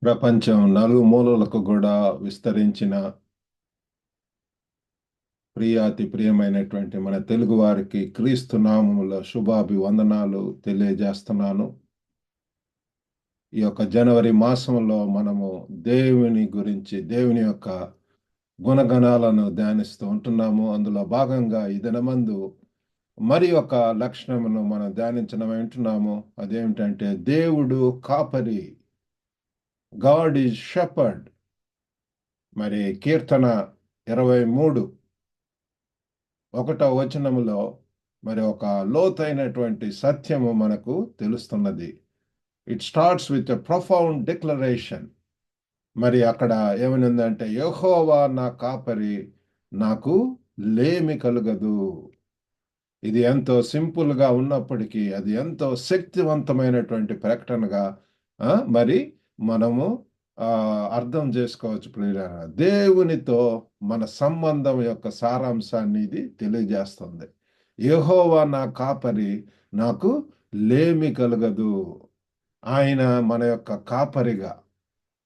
ప్రపంచం నలుమూలలకు కూడా విస్తరించిన ప్రియాతి ప్రియమైనటువంటి మన తెలుగు వారికి క్రీస్తు నామములో శుభాభివందనాలు తెలియజేస్తున్నాను. ఈ యొక్క జనవరి మాసంలో మనము దేవుని గురించి, దేవుని యొక్క గుణగణాలను ధ్యానిస్తూ ఉంటున్నాము. అందులో భాగంగా ఈ దినమందు మరి ఒక లక్షణమును మనం ధ్యానించడం వింటున్నాము. అదేమిటంటే దేవుడు కాపరి. God is shepherd. మరి కీర్తన 23:1 మరి ఒక లోతైనటువంటి సత్యము మనకు తెలుస్తున్నది. It starts with a profound declaration. మరి అక్కడ ఏమనిందంటే, యెహోవా నా కాపరి, నాకు లేమి కలుగదు. ఇది ఎంతో సింపుల్గా ఉన్నప్పటికీ అది ఎంతో శక్తివంతమైనటువంటి ప్రకటనగా మరి మనము అర్థం చేసుకోవచ్చు. ప్రియులారా, దేవునితో మన సంబంధం యొక్క సారాంశాన్ని ఇది తెలియజేస్తుంది. యెహోవా నా కాపరి, నాకు లేమి కలగదు. ఆయన మన యొక్క కాపరిగా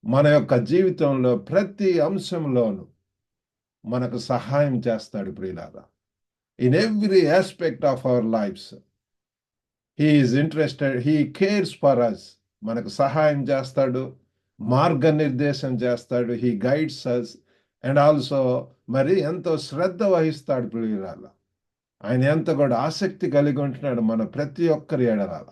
మన యొక్క జీవితంలో ప్రతి అంశంలోనూ మనకు సహాయం చేస్తాడు. ప్రియులారా, in every aspect of our lifes he is interested, he cares for us. మనకు సహాయం చేస్తాడు, మార్గనిర్దేశం చేస్తాడు. He guides us and also మరి ఎంతో శ్రద్ధ వహిస్తాడు. ప్రియులాల, ఆయన ఎంత కూడా ఆసక్తి కలిగి ఉంటున్నాడు మన ప్రతి ఒక్కరి ఎడలాల.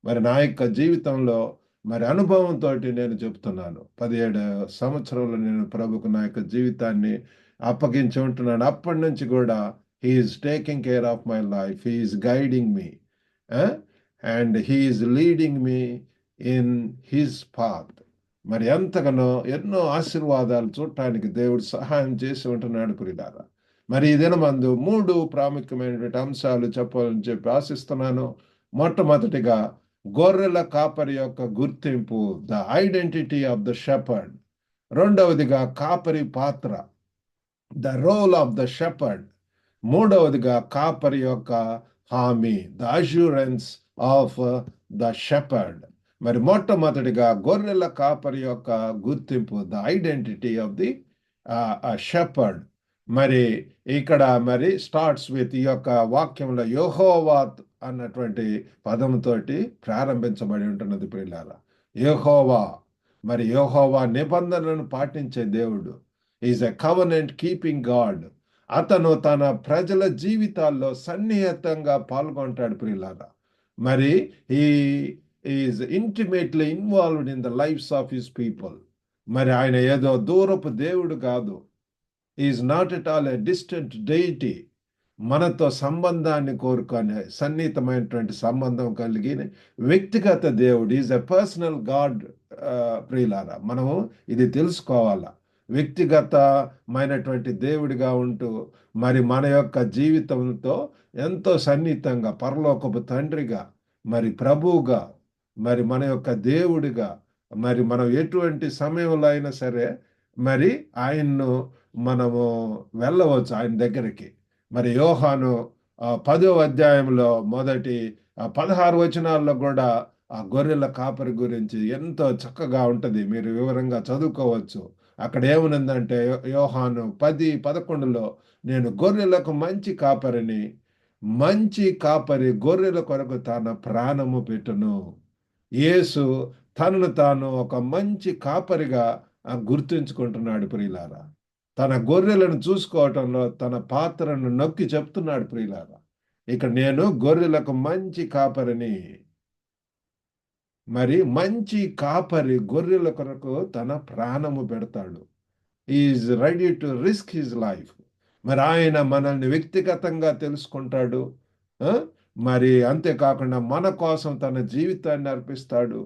మరి నా యొక్క జీవితంలో మరి అనుభవంతో నేను చెప్తున్నాను. 17 సంవత్సరంలో నేను ప్రభుకు నా యొక్క జీవితాన్ని అప్పగించి ఉంటున్నాను. అప్పటి నుంచి కూడా he is taking care of my life, he is guiding me and he is leading me in his path. మరి ఎంతగానో ఎన్నో ఆశీర్వాదాలు చూడటానికి దేవుడు సహాయం చేసి ఉంటున్నాడు. ప్రియులారా, మరి ఈ దినమందు 3 ప్రాముఖ్యమైనటువంటి అంశాలు చెప్పాలని చెప్పి ఆశిస్తున్నాను. మొట్టమొదటిగా గొర్రెల కాపరి యొక్క గుర్తింపు, the identity of the shepherd. రెండవదిగా కాపరి పాత్ర, the role of the shepherd. మూడవదిగా కాపరి యొక్క హామీ, the assurance of the shepherd. మరి మొట్టమొదటిగా గొర్రెల కాపరి యొక్క గుర్తింపు, the identity of the shepherd. మరి ఇక్కడ మరి స్టార్ట్స్ విత్, ఈ యొక్క వాక్యంలో యెహోవా అన్నటువంటి పదంతోటి ప్రారంభించబడి ఉంటున్నది. ప్రియులారా, యెహోవా, మరి యెహోవా నిబంధనలను పాటించే దేవుడు. Is a covenant keeping God. అతను తన ప్రజల జీవితాల్లో సన్నిహితంగా పాల్గొంటాడు. ప్రియులారా, మరి ఈ is intimately involved in the lives of his people. మరి ఆయన ఏదో దూరపు దేవుడు కాదు. Is not at all a distant deity. మనతో సంబంధాన్ని కోరుకొని సన్నిహితమైనటువంటి సంబంధం కలిగిన వ్యక్తిగత దేవుడు. Is a personal God. ప్రియులారా, మనము ఇది తెలుసుకోవాలా. వ్యక్తిగతమైనటువంటి దేవుడిగా ఉంటూ మరి మన యొక్క జీవితంతో ఎంతో సన్నిహితంగా, పరలోకపు తండ్రిగా, మరి ప్రభువుగా, మరి మన యొక్క దేవుడిగా, మరి మనం ఎటువంటి సమయంలో అయినా సరే మరి ఆయన్ను మనము వెళ్ళవచ్చు ఆయన దగ్గరికి. మరి యోహాను 10వ అధ్యాయంలో మొదటి 16 వచనాల్లో కూడా ఆ గొర్రెల కాపరి గురించి ఎంతో చక్కగా ఉంటుంది. మీరు వివరంగా చదువుకోవచ్చు. అక్కడ ఏముందంటే, యోహాను 10:11లో, నేను గొర్రెలకు మంచి కాపరిని, మంచి కాపరి గొర్రెల కొరకు తన ప్రాణము పెట్టును. యేసు తనను తాను ఒక మంచి కాపరిగా గుర్తుంచుకుంటున్నాడు. ప్రియులారా, తన గొర్రెలను చూసుకోవటంలో తన పాత్రను నొక్కి చెప్తున్నాడు. ప్రియులారా, ఇక నేను గొర్రెలకు మంచి కాపరిని. మరి మంచి కాపరి గొర్రెల కొరకు తన ప్రాణము పెడతాడు. Is ready to risk his life. మరి ఆయన మనల్ని వ్యక్తిగతంగా తెలుసుకుంటాడు. మరి అంతేకాకుండా మన కోసం తన జీవితాన్ని అర్పిస్తాడు.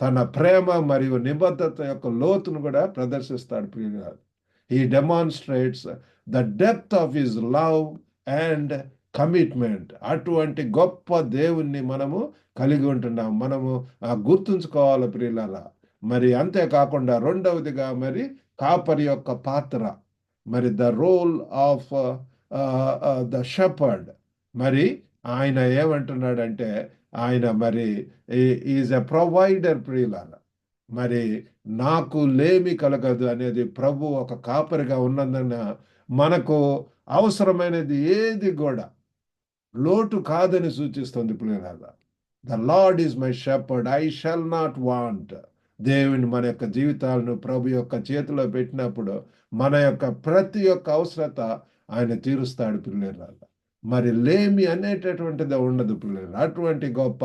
తన ప్రేమ మరియు నిబద్ధత యొక్క లోతును కూడా ప్రదర్శిస్తాడు. ప్రియులారా, he demonstrates the depth of his love and commitment. అటువంటి గొప్ప దేవుణ్ణి మనము కలిగి ఉంటున్నాం. మనము గుర్తుంచుకోవాలి. ప్రియులారా, మరి అంతేకాకుండా రెండవదిగా మరి కాపరి యొక్క పాత్ర, మరి the role of the shepherd. మరి ఆయన ఏమంటున్నాడంటే, ఆయన మరి ఈజ్ ఎ ప్రొవైడర్. ప్రియులారా, మరి నాకు లేమి కలగదు అనేది ప్రభు ఒక కాపరిగా ఉన్నందున మనకు అవసరమైనది ఏది కూడా లోటు కాదని సూచిస్తుంది ప్రియులారా. The lord is my shepherd, I shall not want. దేవుని మన యొక్క జీవితాలను ప్రభు యొక్క చేతిలో పెట్టినప్పుడు మన యొక్క ప్రతి ఒక్క అవసరత ఆయన తీరుస్తాడు ప్రియులారా. మరి లేమి అనేటటువంటిది ఉండదు ప్రియులారా. అటువంటి గొప్ప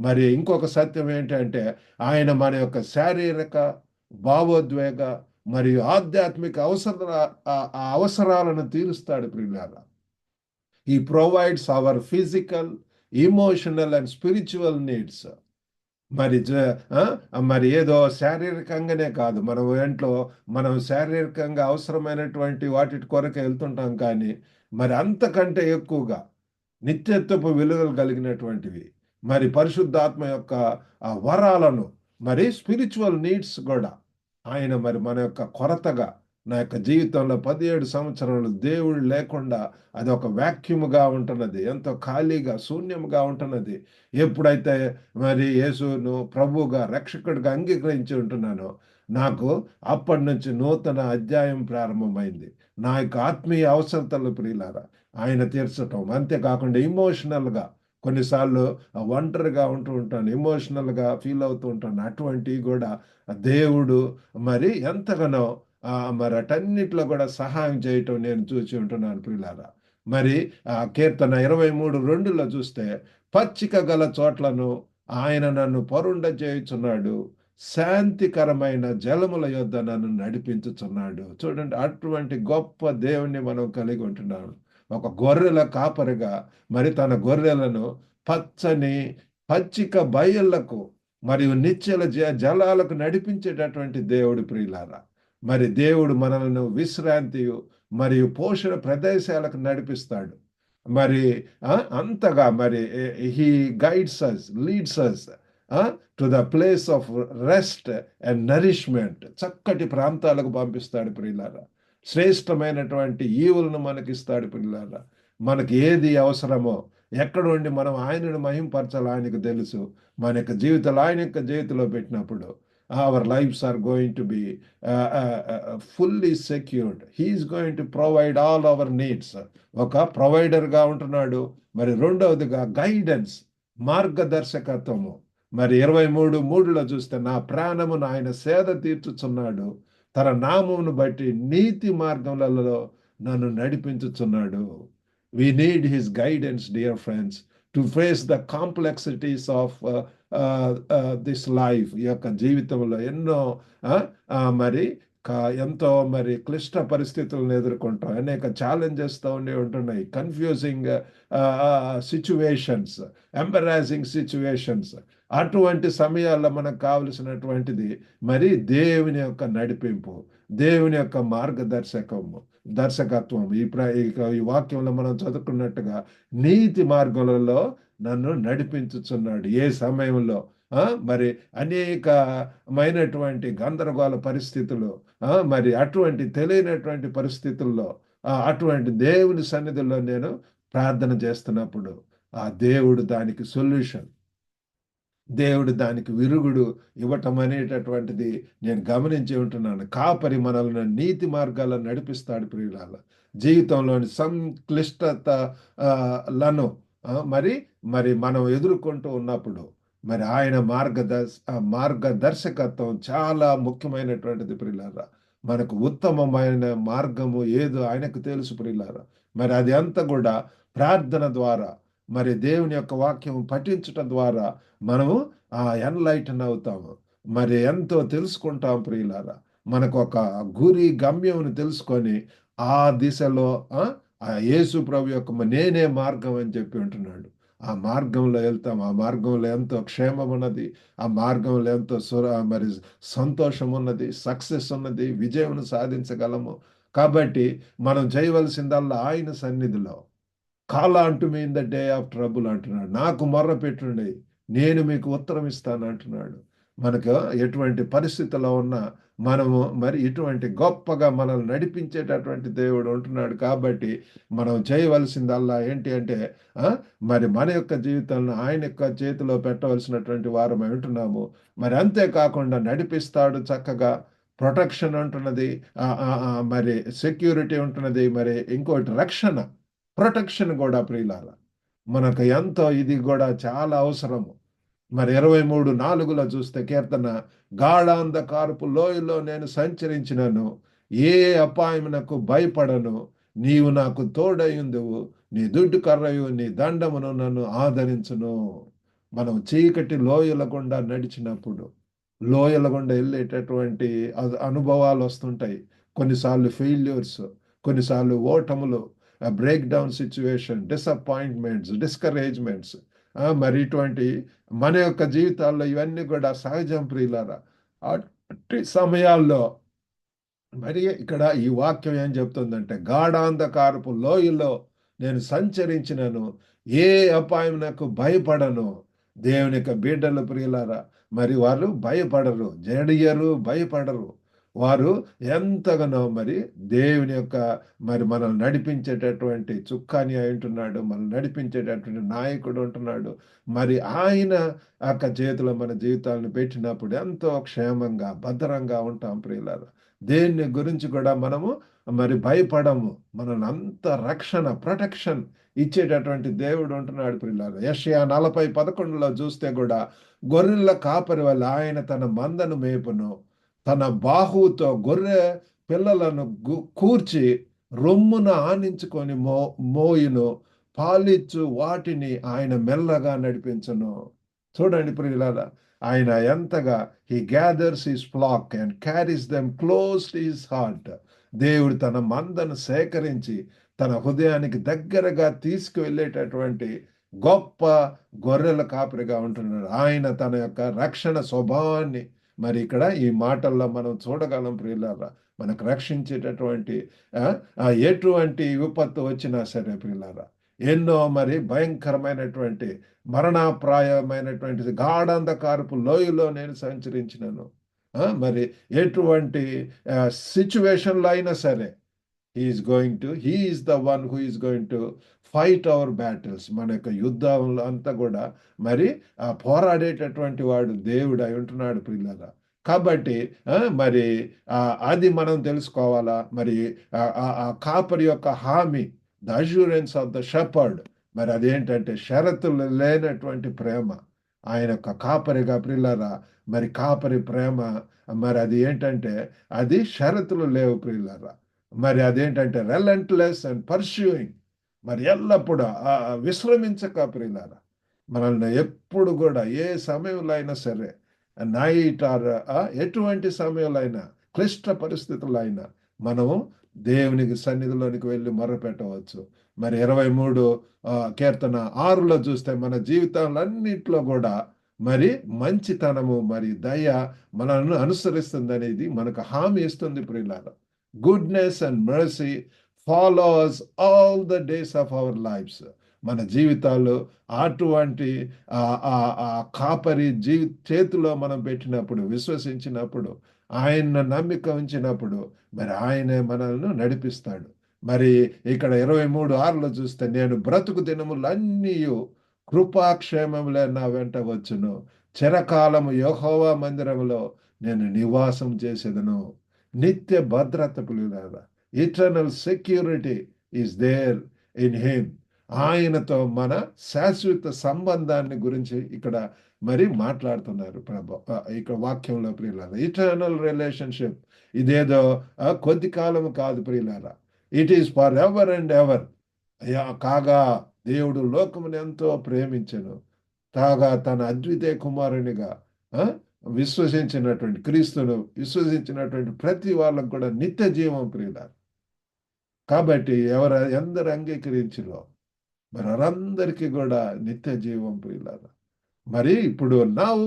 మరి ఇంకొక సత్యం ఏంటంటే ఆయన మన యొక్క శారీరక, భావోద్వేగ మరియు ఆధ్యాత్మిక అవసరాలను తీరుస్తాడు ప్రియులారా. He provides our physical, emotional and spiritual needs. మరి మరి ఏదో శారీరకంగానే కాదు, మనం శారీరకంగా అవసరమైనటువంటి వాటి కొరకు వెళ్తుంటాం, కానీ మరి అంతకంటే ఎక్కువగా నిత్యత్వపు విలువలు కలిగినటువంటివి, మరి పరిశుద్ధాత్మ యొక్క ఆ వరాలను, మరి స్పిరిచువల్ నీడ్స్ కూడా ఆయన మరి మన యొక్క కొరతగా, నా యొక్క జీవితంలో 17 సంవత్సరాలు దేవుడు లేకుండా అది ఒక వ్యాక్యూమ్గా ఉంటున్నది, ఎంతో ఖాళీగా శూన్యంగా ఉంటున్నది. ఎప్పుడైతే మరి యేసును ప్రభువుగా రక్షకుడిగా అంగీకరించి ఉంటున్నానో నాకు అప్పటి నుంచి నూతన అధ్యాయం ప్రారంభమైంది. నా యొక్క ఆత్మీయ అవసరతలు ప్రియులారా ఆయన తీర్చటం. అంతేకాకుండా ఇమోషనల్గా కొన్నిసార్లు ఒంటరిగా ఉంటూ ఉంటాను, ఎమోషనల్గా ఫీల్ అవుతూ ఉంటాను. అటువంటివి కూడా దేవుడు మరి ఎంతగానో మరి అటన్నిటిలో కూడా సహాయం చేయటం నేను చూసి ఉంటున్నాను ప్రియులారా. మరి కీర్తన 23:2లో చూస్తే, పచ్చిక గల చోట్లను ఆయన నన్ను పరుండ చేయుచున్నాడు, శాంతికరమైన జలముల యొద్ద నన్ను నడిపించుచున్నాడు. చూడండి, అటువంటి గొప్ప దేవుణ్ణి మనం కలిగి ఉంటున్నాం. ఒక గొర్రెల కాపరిగా మరి తన గొర్రెలను పచ్చని పచ్చిక బయళ్లకు మరియు నిశ్చల జలాలకు నడిపించేటటువంటి దేవుడు ప్రియులారా. మరి దేవుడు మనలను విశ్రాంతి మరియు పోషణ ప్రదేశాలకు నడిపిస్తాడు. మరి అంతగా మరి he guides us, leads us to the place of rest and nourishment. చక్కటి ప్రాంతాలకు పంపిస్తాడు ప్రియులారా. శ్రేష్టమైనటువంటి ఈవులను మనకిస్తాడు ప్రియులారా. మనకి ఏది అవసరమో, ఎక్కడ ఉండి మనం ఆయనను మహింపరచాలి ఆయనకు తెలుసు. మన యొక్క జీవితాలు ఆయన యొక్క చేతిలో పెట్టినప్పుడు our lives are going to be fully secured. He is going to provide all our needs. ఒక ప్రొవైడర్గా ఉంటున్నాడు. మరి రెండవదిగా గైడెన్స్, మార్గదర్శకత్వము. మరి 23:3లో చూస్తే, నా ప్రాణమును ఆయన సేద తీర్చుచున్నాడు, తన నామమును బట్టి నీతి మార్గములలో నన్ను నడిపించుచున్నాడు. We need his guidance, dear friends, to face the complexities of this life. ఈ యొక్క జీవితంలో ఎన్నో మరి ఎంతో మరి క్లిష్ట పరిస్థితులను ఎదుర్కొంటాం. అనేక ఛాలెంజెస్తో ఉంటున్నాయి, కన్ఫ్యూజింగ్ సిచ్యువేషన్స్, ఎంబరాసింగ్ సిచ్యువేషన్స్. అటువంటి సమయాల్లో మనకు కావలసినటువంటిది మరి దేవుని యొక్క నడిపింపు, దేవుని యొక్క దర్శకత్వం. ఈ వాక్యంలో మనం చదువుకున్నట్టుగా నీతి మార్గంలో నన్ను నడిపించుచున్నాడు. ఏ సమయంలో మరి అనేకమైనటువంటి గందరగోళ పరిస్థితులు, మరి అటువంటి తెలియనటువంటి పరిస్థితుల్లో అటువంటి దేవుని సన్నిధిలో నేను ప్రార్థన చేస్తున్నప్పుడు ఆ దేవుడు దానికి సొల్యూషన్, దేవుడు దానికి విరుగుడు ఇవ్వటం అనేటటువంటిది నేను గమనించి ఉంటున్నాను. కాపరి మనల్ని నీతి మార్గాలను నడిపిస్తాడు ప్రియులారా. జీవితంలోని సంక్లిష్టతలను మరి మనం ఎదుర్కొంటూ ఉన్నప్పుడు మరి ఆయన మార్గదర్శకత్వం చాలా ముఖ్యమైనటువంటిది ప్రియులారా. మనకు ఉత్తమమైన మార్గము ఏదో ఆయనకు తెలుసు ప్రియులారా. మరి అది అంతా కూడా ప్రార్థన ద్వారా, మరి దేవుని యొక్క వాక్యం పఠించటం ద్వారా మనము ఎన్లైటన్ అవుతాము. మరి ఎంతో తెలుసుకుంటాం ప్రియులారా. మనకు ఒక గురి గమ్యమును తెలుసుకొని ఆ దిశలో యేసు ప్రభు యొక్క నేనే మార్గం అని చెప్పి ఉంటున్నాడు. ఆ మార్గంలో వెళ్తాం. ఆ మార్గంలో ఎంతో క్షేమం ఉన్నది, ఆ మార్గంలో ఎంతో మరి సంతోషం ఉన్నది, సక్సెస్ ఉన్నది, విజయం సాధించగలము. కాబట్టి మనం చేయవలసిందల్లా ఆయన సన్నిధిలో call unto me in the day of trouble అంటున్నాడు. నాకు మొర్ర పెట్టుండి నేను మీకు ఉత్తరం ఇస్తాను అంటున్నాడు. మనకు ఎటువంటి పరిస్థితిలో ఉన్నా మనము మరి ఇటువంటి గొప్పగా మనల్ని నడిపించేటటువంటి దేవుడు ఉంటున్నాడు. కాబట్టి మనం చేయవలసిందల్లా ఏంటి అంటే ఆ, మరి మన యొక్క జీవితాలను ఆయన యొక్క చేతిలో పెట్టవలసినటువంటి వారమై ఉంటున్నాము. మరి అంతేకాకుండా నడిపిస్తాడు చక్కగా. ప్రొటెక్షన్ ఉంటున్నది, మరి సెక్యూరిటీ ఉంటున్నది, మరి ఇంకోటి రక్షణ, ప్రొటెక్షన్ కూడా ప్రియులారా మనకు ఎంతో ఇది కూడా చాలా అవసరము. మరి 23:4 చూస్తే కీర్తన, గాఢాంధకారపు లోయలో నేను సంచరించినను, ఏ అపాయమునకు భయపడను, నీవు నాకు తోడయుందువు, నీ దుడ్డు కర్రయు నీ దండమును నన్ను ఆదరించును. మనం చీకటి లోయల గుండా నడిచినప్పుడు, లోయల గుండా వెళ్ళేటటువంటి అనుభవాలు వస్తుంటాయి. కొన్నిసార్లు ఫెయిల్యూర్స్, కొన్నిసార్లు ఓటములు, break down situation, disappointments, discouragements, మరి ఇటువంటి మన యొక్క జీవితాల్లో ఇవన్నీ కూడా సహజం ప్రియులారా. అట్టి సమయాల్లో మరి ఇక్కడ ఈ వాక్యం ఏం చెప్తుందంటే, గాఢాంధకారపు లోయలో నేను సంచరించినను, ఏ అపాయం నాకు భయపడను. దేవుని యొక్క బిడ్డలు ప్రియులారా, మరి వారు భయపడరు, జడియరు, భయపడరు. వారు ఎంతగానో మరి దేవుని యొక్క మరి మనల్ని నడిపించేటటువంటి చుక్కాని అయి ఉంటున్నాడు, మనల్ని నడిపించేటటువంటి నాయకుడు ఉంటున్నాడు. మరి ఆయన యొక్క చేతిలో మన జీవితాలను పెట్టినప్పుడు ఎంతో క్షేమంగా భద్రంగా ఉంటాం ప్రియులారా. దేన్ని గురించి కూడా మనము మరి భయపడము. మనల్ని అంత రక్షణ, ప్రొటెక్షన్ ఇచ్చేటటువంటి దేవుడు ఉంటున్నాడు ప్రియులారా. యెషయా 40:11 చూస్తే కూడా, గొర్రెల కాపరి వల్ల ఆయన తన మందను మేపును, తన బాహువుతో గొర్రె పిల్లలను కూర్చి రొమ్మున ఆనించుకొని మోయును, పాలిచ్చు వాటిని ఆయన మెల్లగా నడిపించును. చూడండి ప్రియులారా, ఆయన ఎంతగా he gathers his flax and carries them close to his heart. దేవుడు తన మందను సేకరించి తన హృదయానికి దగ్గరగా తీసుకువెళ్ళేటటువంటి గొప్ప గొర్రెల కాపరిగా ఉంటున్నాడు. ఆయన తన యొక్క రక్షణ స్వభావాన్ని మరి ఇక్కడ ఈ మాటల్లో మనం చూడగలం ప్రియులారా. మనకు రక్షించేటటువంటి ఎటువంటి విపత్తు వచ్చినా సరే ప్రియులారా, ఎన్నో మరి భయంకరమైనటువంటి మరణాప్రాయమైనటువంటి గాఢాంధకారపు లోయలో నేను సంచరించినను, మరి ఎటువంటి సిచ్యువేషన్లో అయినా సరే he is the one who is going to fight our battles. మన యొక్క యుద్ధంలో అంతా కూడా మరి పోరాడేటటువంటి వాడు దేవుడు అయి ఉంటున్నాడు ప్రియులారా. కాబట్టి మరి అది మనం తెలుసుకోవాలా. మరి ఆ కాపరి యొక్క హామీ, the assurance of the shepherd, మరి అదేంటంటే షరతులు లేనటువంటి ప్రేమ. ఆయన యొక్క కాపరిగా ప్రియులారా, మరి కాపరి ప్రేమ మరి అది ఏంటంటే అది షరతులు లేవు ప్రియులారా. మరి అదేంటంటే రెలెంట్లెస్ అండ్ పర్స్యూయింగ్, మరి ఎల్లప్పుడూ విశ్రమించక ప్రియులారా, మనల్ని ఎప్పుడు కూడా ఏ సమయంలో అయినా సరే, నైట్ ఆర్ ఎటువంటి సమయంలో అయినా, క్లిష్ట పరిస్థితుల్లో అయినా మనము దేవునికి సన్నిధిలోనికి వెళ్ళి మొరపెట్టవచ్చు. మరి 23 కీర్తన 6 చూస్తే, మన జీవితాలన్నింటిలో కూడా మరి మంచితనము మరి దయ మనల్ని అనుసరిస్తుందనేది మనకు హామీ ఇస్తుంది ప్రియులారా. Goodness and mercy follows all the days of our lifes. మన జీవితాలు అటువంటి కాపరి చేతిలో మనం పెట్టినప్పుడు, విశ్వసించినప్పుడు, ఆయన నమ్మిక ఉంచినప్పుడు మరి ఆయనే మనల్ని నడిపిస్తాడు. మరి ఇక్కడ 23:6 చూస్తే, నేను బ్రతుకు దినములన్నీ కృపాక్షేమములే నా వెంట వచ్చును, చిరకాలము యెహోవా మందిరములో నేను నివాసం చేసేదను. నిత్య భద్రత పిలువరా, eternal security is there in him. ఆయనతో మన శాశ్వత సంబంధాన్ని గురించి ఇక్కడ మరి మాట్లాడుతున్నారు ప్రభు ఇక్కడ వాక్యంలో ప్రియులారా. ఇటర్నల్ రిలేషన్షిప్, ఇదేదో కొద్ది కాలం కాదు ప్రియులారా, it is for ever and ever. కాగా దేవుడు లోకమును ఎంతో ప్రేమించెను, కాగా తన అద్వితీయ కుమారునిగా విశ్వసించినటువంటి క్రీస్తును విశ్వసించినటువంటి ప్రతి వాళ్ళకు కూడా నిత్య జీవం ప్రియులారు. కాబట్టి ఎందరు అంగీకరించిలో మరి వారందరికీ కూడా నిత్య జీవం ప్రియులారు. మరి ఇప్పుడు నౌ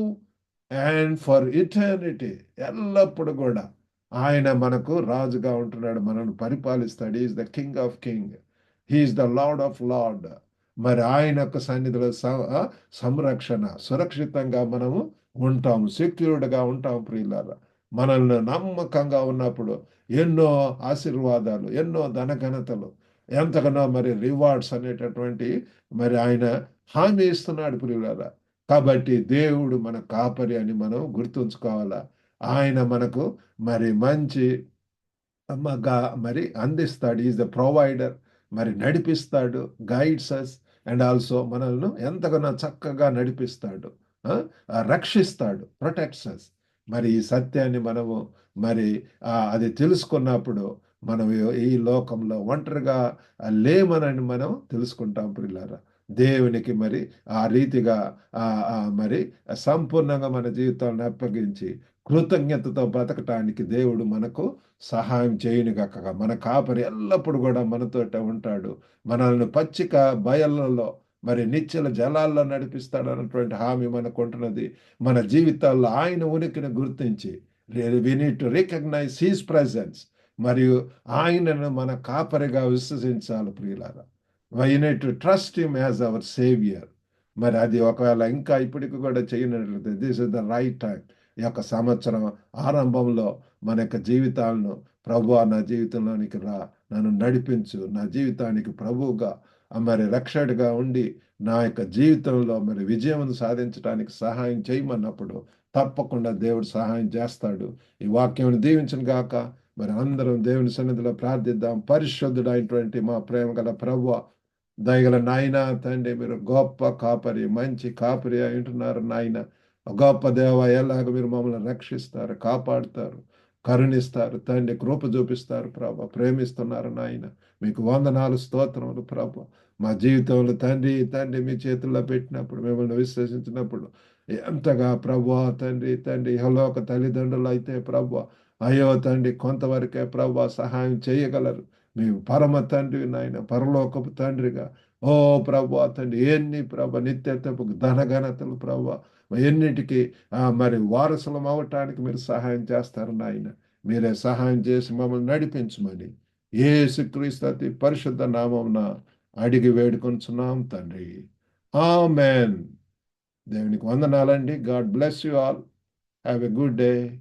అండ్ ఫర్ ఇటర్నిటీ, ఎల్లప్పుడు కూడా ఆయన మనకు రాజుగా ఉంటున్నాడు, మనల్ని పరిపాలిస్తాడు. Is the king of king, he is the lord of lord. మరి ఆయన యొక్క సన్నిధిలో సంరక్షణ, సురక్షితంగా మనము ఉంటాము, సెక్యూర్డ్గా ఉంటాము ప్రియులారా. మనల్ని నమ్మకంగా ఉన్నప్పుడు ఎన్నో ఆశీర్వాదాలు, ఎన్నో ధనఘనతలు, ఎంతగానో మరి రివార్డ్స్ అనేటటువంటి మరి ఆయన హామీ ఇస్తున్నాడు ప్రియులారా. కాబట్టి దేవుడు మన కాపరి అని మనం గుర్తుంచుకోవాలా. ఆయన మనకు మరి మంచి మరి అందిస్తాడు. Is the provider. మరి నడిపిస్తాడు, గైడ్స్ అస్, అండ్ ఆల్సో మనల్ని ఎంతగానో చక్కగా నడిపిస్తాడు, ఆ, రక్షిస్తాడు, ప్రొటెక్ట్స్ అస్. మరి ఈ సత్యాన్ని మనము మరి అది తెలుసుకున్నప్పుడు మనం ఈ లోకంలో ఒంటరిగా లేమనని మనం తెలుసుకుంటాం ప్రియులారా. దేవునికి మరి ఆ రీతిగా మరి సంపూర్ణంగా మన జీవితాలను అప్పగించి కృతజ్ఞతతో బ్రతకటానికి దేవుడు మనకు సహాయం చేయనుగాక. మన కాపరి ఎల్లప్పుడూ కూడా మనతోటే ఉంటాడు. మనల్ని పచ్చిక బయళ్ళలో మరి నిశ్చల జలాల్లో నడిపిస్తాడు అన్నటువంటి హామీ మనకు ఉంటున్నది. మన జీవితాల్లో ఆయన ఉనికిని గుర్తించి we need to recognise his presence. మరియు ఆయనను మన కాపరిగా విశ్వసించాలి ప్రియులారా. We need to trust him as our saviour. మరి అది ఒకవేళ ఇంకా ఇప్పటికి కూడా చేయనట్లయితే this is the right time. ఈ యొక్క సంవత్సరం ఆరంభంలో మన యొక్క జీవితాలను, ప్రభువా నా జీవితంలోనికి రా, నన్ను నడిపించు, నా జీవితానికి ప్రభువుగా మరి రక్షకుడిగా ఉండి నా యొక్క జీవితంలో మరి విజయం సాధించడానికి సహాయం చేయమన్నప్పుడు తప్పకుండా దేవుడు సహాయం చేస్తాడు. ఈ వాక్యం దీవించను గాక. మరి అందరం దేవుని సన్నిధిలో ప్రార్థిద్దాం. పరిశుద్ధుడైనటువంటి మా ప్రేమ గల ప్రభువా, దయగల నాయన తండ్రి, మీరు గొప్ప కాపరి, మంచి కాపరి అయి ఉంటున్నారు నాయన. గొప్ప దేవ, ఎలాగ మీరు మమ్మల్ని రక్షిస్తారు, కాపాడుతారు, కరుణిస్తారు తండ్రి, కృప చూపిస్తారు ప్రభ, ప్రేమిస్తున్నారు నాయన. మీకు వందనాలు, స్తోత్రములు ప్రభ. మా జీవితంలో తండ్రి తండ్రి మీ చేతుల్లో పెట్టినప్పుడు, మిమ్మల్ని విశ్వసించినప్పుడు ఎంతగా ప్రభు తండ్రి తండ్రి ఇహలోక తల్లిదండ్రులు అయితే ప్రభు, అయ్యో తండ్రి కొంతవరకే ప్రభు సహాయం చేయగలరు. మేము పరమ తండ్రి నాయన, పరలోకపు తండ్రిగా ఓ ప్రభు తండ్రి ఎన్ని ప్రభ నిత్యత్వపు ధనఘనతలు ప్రభు ఎన్నిటికీ మరి వారసులం అవటానికి మీరు సహాయం చేస్తారు నాయన. మీరే సహాయం చేసి మమ్మల్ని నడిపించమని యేసుక్రీస్తు అతి పరిశుద్ధ నామమున అడిగి వేడుకొంచున్నాం తండ్రి. ఆమేన్. దేవునికి వందనాలండి. God bless you all. Have a good day.